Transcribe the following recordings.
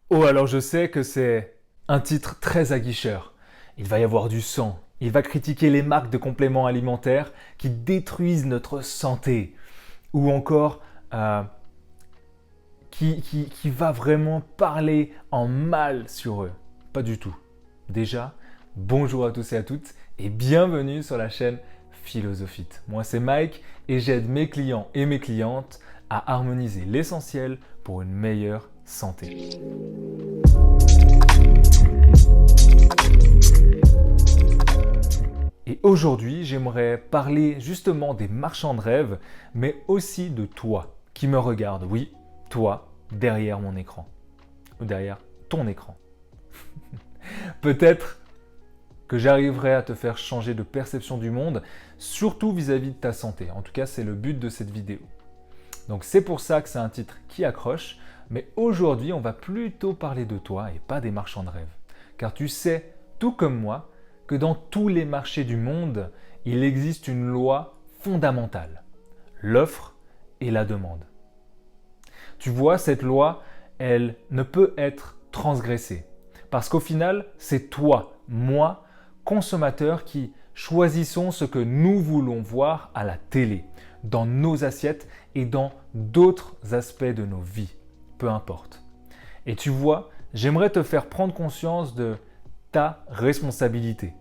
Oh, alors je sais que c'est un titre très aguicheur. Il va y avoir du sang. Il va critiquer les marques de compléments alimentaires qui détruisent notre santé. Ou encore euh, qui va vraiment parler en mal sur eux. Pas du tout. Déjà, bonjour à tous et à toutes et bienvenue sur la chaîne Philosophite. Moi c'est Mike et j'aide mes clients et mes clientes à harmoniser l'essentiel pour une meilleure santé. Et aujourd'hui, j'aimerais parler justement des marchands de rêve, mais aussi de toi qui me regarde. Oui, toi, derrière mon écran. Ou derrière ton écran. Peut-être que j'arriverai à te faire changer de perception du monde, surtout vis-à-vis de ta santé. En tout cas, c'est le but de cette vidéo. Donc c'est pour ça que c'est un titre qui accroche, mais aujourd'hui, on va plutôt parler de toi et pas des marchands de rêve. Car tu sais, tout comme moi, que dans tous les marchés du monde, il existe une loi fondamentale, l'offre et la demande. Tu vois, cette loi, elle ne peut être transgressée. Parce qu'au final, c'est toi, moi, consommateur, qui choisissons ce que nous voulons voir à la télé, dans nos assiettes et dans d'autres aspects de nos vies. Peu importe. Et tu vois, j'aimerais te faire prendre conscience de ta responsabilité.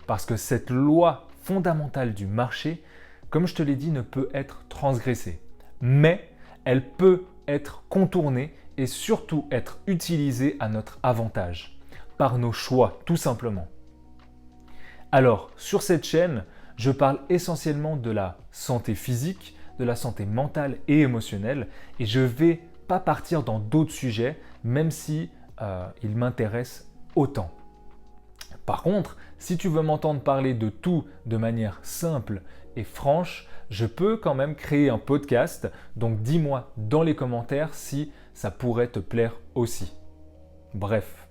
Parce que cette loi fondamentale du marché, comme je te l'ai dit, ne peut être transgressée. Mais elle peut être contournée et surtout être utilisée à notre avantage, par nos choix tout simplement. Alors, sur cette chaîne, je parle essentiellement de la santé physique, de la santé mentale et émotionnelle, et je ne vais pas partir dans d'autres sujets, même si ils m'intéressent autant. Par contre, si tu veux m'entendre parler de tout de manière simple et franche, je peux quand même créer un podcast, donc dis-moi dans les commentaires si ça pourrait te plaire aussi. Bref.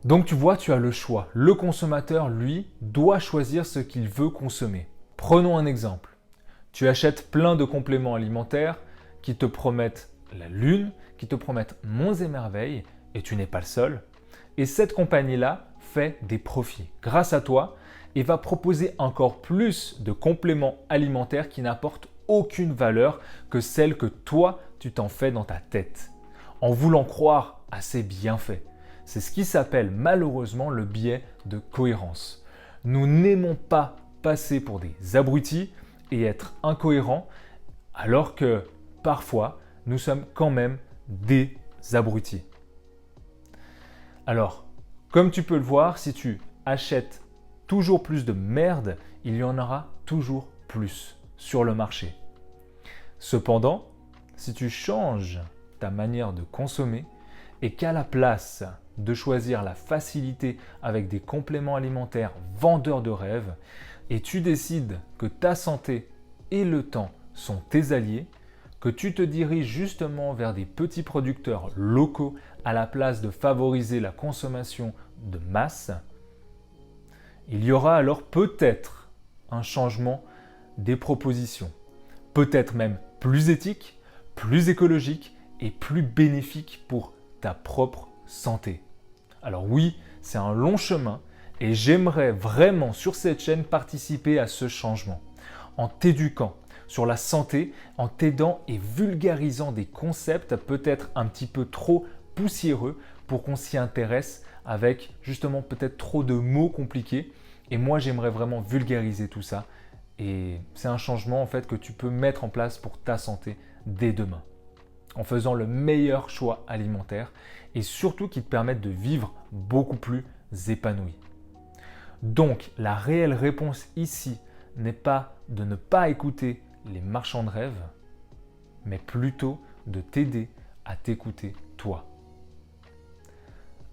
Donc tu vois, tu as le choix. Le consommateur, lui, doit choisir ce qu'il veut consommer. Prenons un exemple. Tu achètes plein de compléments alimentaires qui te promettent la lune, qui te promettent monts et merveilles, et tu n'es pas le seul. Et cette compagnie-là fait des profits grâce à toi et va proposer encore plus de compléments alimentaires qui n'apportent aucune valeur que celle que toi, tu t'en fais dans ta tête, en voulant croire à ses bienfaits. C'est ce qui s'appelle malheureusement le biais de cohérence. Nous n'aimons pas passer pour des abrutis et être incohérents, alors que parfois, nous sommes quand même des abrutis. Alors, comme tu peux le voir, si tu achètes toujours plus de merde, il y en aura toujours plus sur le marché. Cependant, si tu changes ta manière de consommer et qu'à la place de choisir la facilité avec des compléments alimentaires vendeurs de rêves, et tu décides que ta santé et le temps sont tes alliés, que tu te diriges justement vers des petits producteurs locaux à la place de favoriser la consommation de masse, il y aura alors peut-être un changement des propositions, peut-être même plus éthique, plus écologique et plus bénéfique pour ta propre santé. Alors oui, c'est un long chemin et j'aimerais vraiment sur cette chaîne participer à ce changement en t'éduquant sur la santé, en t'aidant et vulgarisant des concepts peut-être un petit peu trop poussiéreux pour qu'on s'y intéresse avec justement peut-être trop de mots compliqués. Et moi, j'aimerais vraiment vulgariser tout ça. Et c'est un changement en fait que tu peux mettre en place pour ta santé dès demain, en faisant le meilleur choix alimentaire et surtout qui te permette de vivre beaucoup plus épanoui. Donc, la réelle réponse ici n'est pas de ne pas écouter les marchands de rêve, mais plutôt de t'aider à t'écouter toi.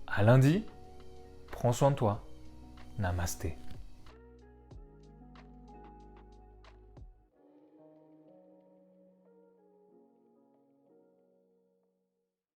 À lundi, prends soin de toi. Namasté.